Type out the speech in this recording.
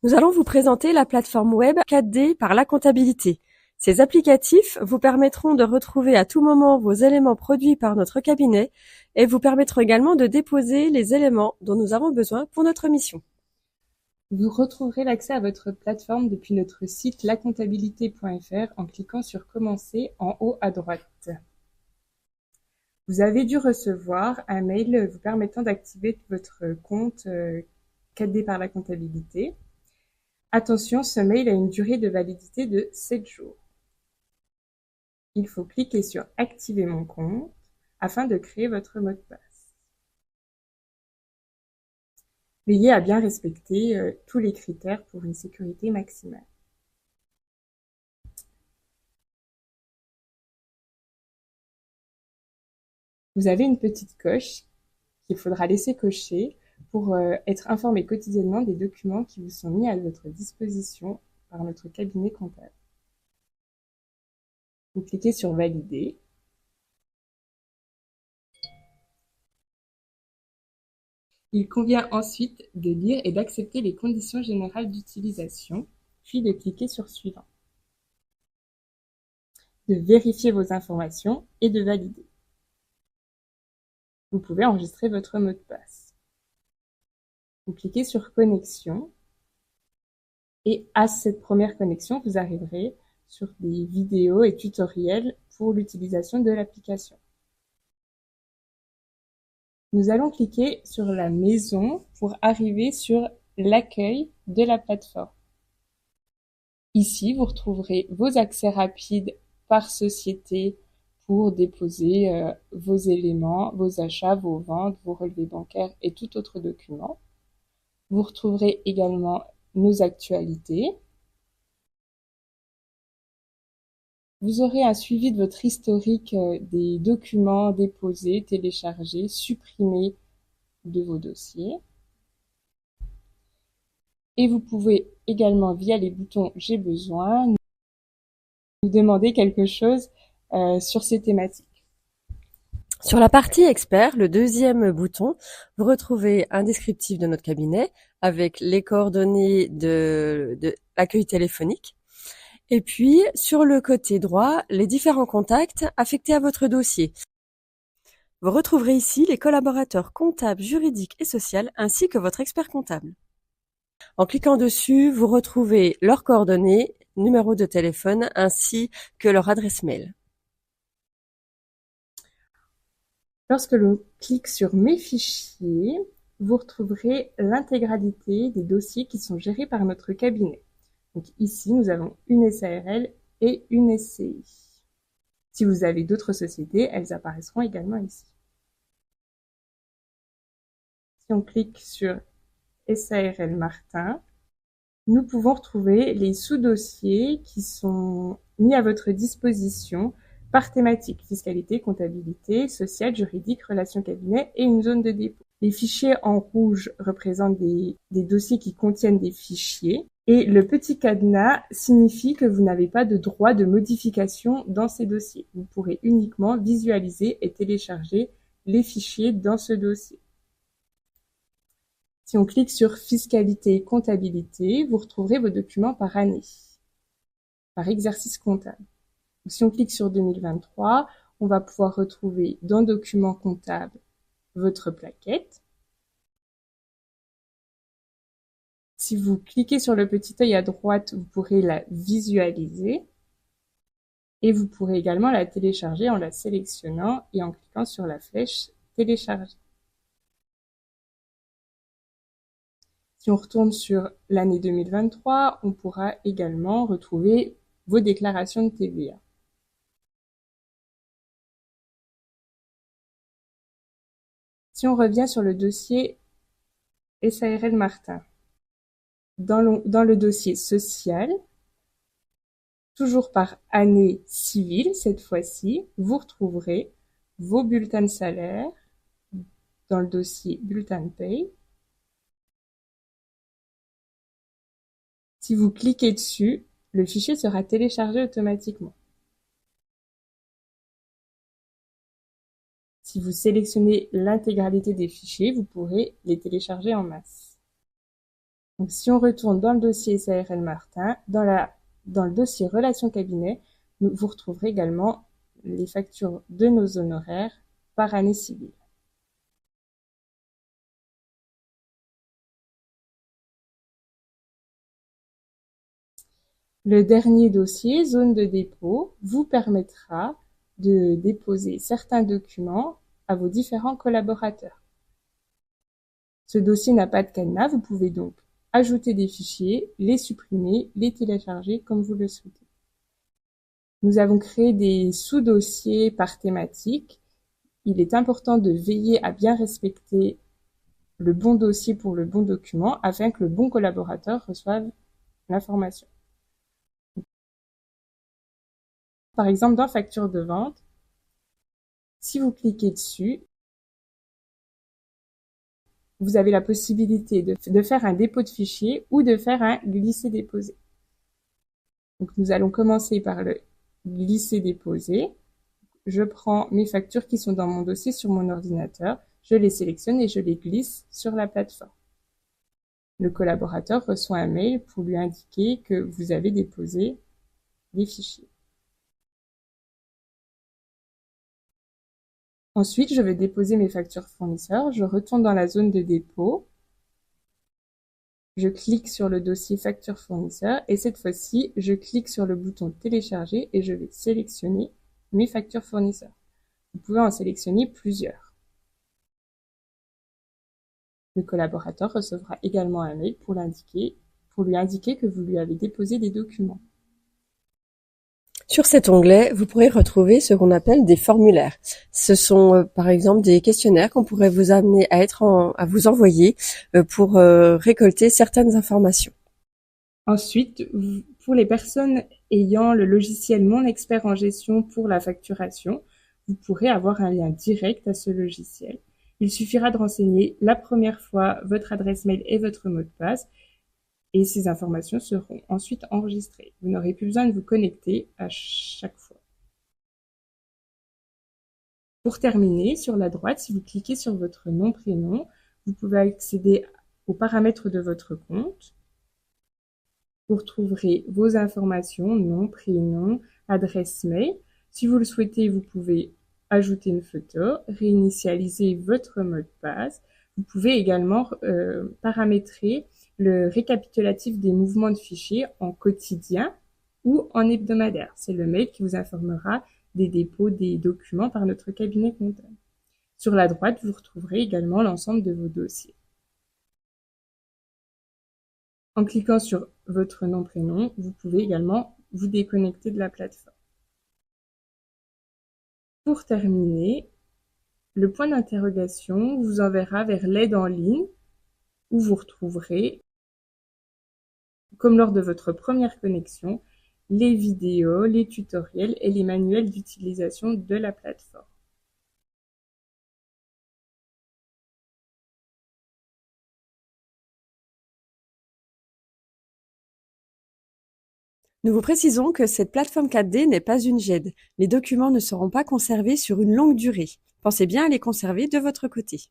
Nous allons vous présenter la plateforme web 4D par la comptabilité. Ces applicatifs vous permettront de retrouver à tout moment vos éléments produits par notre cabinet et vous permettront également de déposer les éléments dont nous avons besoin pour notre mission. Vous retrouverez l'accès à votre plateforme depuis notre site lacomptabilité.fr en cliquant sur Commencer en haut à droite. Vous avez dû recevoir un mail vous permettant d'activer votre compte 4D par la comptabilité. Attention, ce mail a une durée de validité de 7 jours. Il faut cliquer sur Activer mon compte afin de créer votre mot de passe. Veillez à bien respecter tous les critères pour une sécurité maximale. Vous avez une petite coche qu'il faudra laisser cocher pour être informé quotidiennement des documents qui vous sont mis à votre disposition par notre cabinet comptable. Vous cliquez sur Valider. Il convient ensuite de lire et d'accepter les conditions générales d'utilisation, puis de cliquer sur Suivant. De vérifier vos informations et de valider. Vous pouvez enregistrer votre mot de passe. Vous cliquez sur Connexion et à cette première connexion, vous arriverez sur des vidéos et tutoriels pour l'utilisation de l'application. Nous allons cliquer sur la maison pour arriver sur l'accueil de la plateforme. Ici, vous retrouverez vos accès rapides par société pour déposer vos éléments, vos achats, vos ventes, vos relevés bancaires et tout autre document. Vous retrouverez également nos actualités. Vous aurez un suivi de votre historique des documents déposés, téléchargés, supprimés de vos dossiers. Et vous pouvez également, via les boutons « J'ai besoin », nous demander quelque chose sur ces thématiques. Sur la partie expert, le deuxième bouton, vous retrouvez un descriptif de notre cabinet avec les coordonnées de l'accueil téléphonique. Et puis, sur le côté droit, les différents contacts affectés à votre dossier. Vous retrouverez ici les collaborateurs comptables, juridiques et sociaux, ainsi que votre expert comptable. En cliquant dessus, vous retrouvez leurs coordonnées, numéro de téléphone, ainsi que leur adresse mail. Lorsque l'on clique sur Mes fichiers, vous retrouverez l'intégralité des dossiers qui sont gérés par notre cabinet. Donc ici, nous avons une SARL et une SCI. Si vous avez d'autres sociétés, elles apparaîtront également ici. Si on clique sur SARL Martin, nous pouvons retrouver les sous-dossiers qui sont mis à votre disposition par thématique: fiscalité, comptabilité, social, juridique, relations cabinet et une zone de dépôt. Les fichiers en rouge représentent des dossiers qui contiennent des fichiers et le petit cadenas signifie que vous n'avez pas de droit de modification dans ces dossiers. Vous pourrez uniquement visualiser et télécharger les fichiers dans ce dossier. Si on clique sur Fiscalité et comptabilité, vous retrouverez vos documents par année, par exercice comptable. Donc, si on clique sur 2023, on va pouvoir retrouver dans Documents comptables votre plaquette. Si vous cliquez sur le petit œil à droite, vous pourrez la visualiser et vous pourrez également la télécharger en la sélectionnant et en cliquant sur la flèche Télécharger. Si on retourne sur l'année 2023, on pourra également retrouver vos déclarations de TVA. Si on revient sur le dossier SARL Martin, dans le dossier social, toujours par année civile cette fois-ci, vous retrouverez vos bulletins de salaire dans le dossier bulletin de paye. Si vous cliquez dessus, le fichier sera téléchargé automatiquement. Si vous sélectionnez l'intégralité des fichiers, vous pourrez les télécharger en masse. Donc, si on retourne dans le dossier SARL Martin, dans le dossier Relations cabinet, vous retrouverez également les factures de nos honoraires par année civile. Le dernier dossier, zone de dépôt, vous permettra de déposer certains documents à vos différents collaborateurs. Ce dossier n'a pas de cadenas, vous pouvez donc ajouter des fichiers, les supprimer, les télécharger comme vous le souhaitez. Nous avons créé des sous-dossiers par thématique. Il est important de veiller à bien respecter le bon dossier pour le bon document afin que le bon collaborateur reçoive l'information. Par exemple, dans facture de vente, si vous cliquez dessus, vous avez la possibilité de faire un dépôt de fichier ou de faire un glisser-déposer. Donc, nous allons commencer par le glisser-déposer. Je prends mes factures qui sont dans mon dossier sur mon ordinateur, je les sélectionne et je les glisse sur la plateforme. Le collaborateur reçoit un mail pour lui indiquer que vous avez déposé des fichiers. Ensuite, je vais déposer mes factures fournisseurs. Je retourne dans la zone de dépôt. Je clique sur le dossier facture fournisseur et cette fois-ci, je clique sur le bouton télécharger et je vais sélectionner mes factures fournisseurs. Vous pouvez en sélectionner plusieurs. Le collaborateur recevra également un mail pour lui indiquer que vous lui avez déposé des documents. Sur cet onglet, vous pourrez retrouver ce qu'on appelle des formulaires. Ce sont par exemple des questionnaires qu'on pourrait vous amener à vous envoyer pour récolter certaines informations. Ensuite, pour les personnes ayant le logiciel Mon Expert en gestion pour la facturation, vous pourrez avoir un lien direct à ce logiciel. Il suffira de renseigner la première fois votre adresse mail et votre mot de passe et ces informations seront ensuite enregistrées. Vous n'aurez plus besoin de vous connecter à chaque fois. Pour terminer, sur la droite, si vous cliquez sur votre nom-prénom, vous pouvez accéder aux paramètres de votre compte. Vous retrouverez vos informations, nom, prénom, adresse mail. Si vous le souhaitez, vous pouvez ajouter une photo, réinitialiser votre mot de passe. Vous pouvez également paramétrer le récapitulatif des mouvements de fichiers en quotidien ou en hebdomadaire. C'est le mail qui vous informera des dépôts des documents par notre cabinet comptable. Sur la droite, vous retrouverez également l'ensemble de vos dossiers. En cliquant sur votre nom-prénom, vous pouvez également vous déconnecter de la plateforme. Pour terminer, le point d'interrogation vous enverra vers l'aide en ligne où vous retrouverez, comme lors de votre première connexion, les vidéos, les tutoriels et les manuels d'utilisation de la plateforme. Nous vous précisons que cette plateforme 4D n'est pas une GED. Les documents ne seront pas conservés sur une longue durée. Pensez bien à les conserver de votre côté.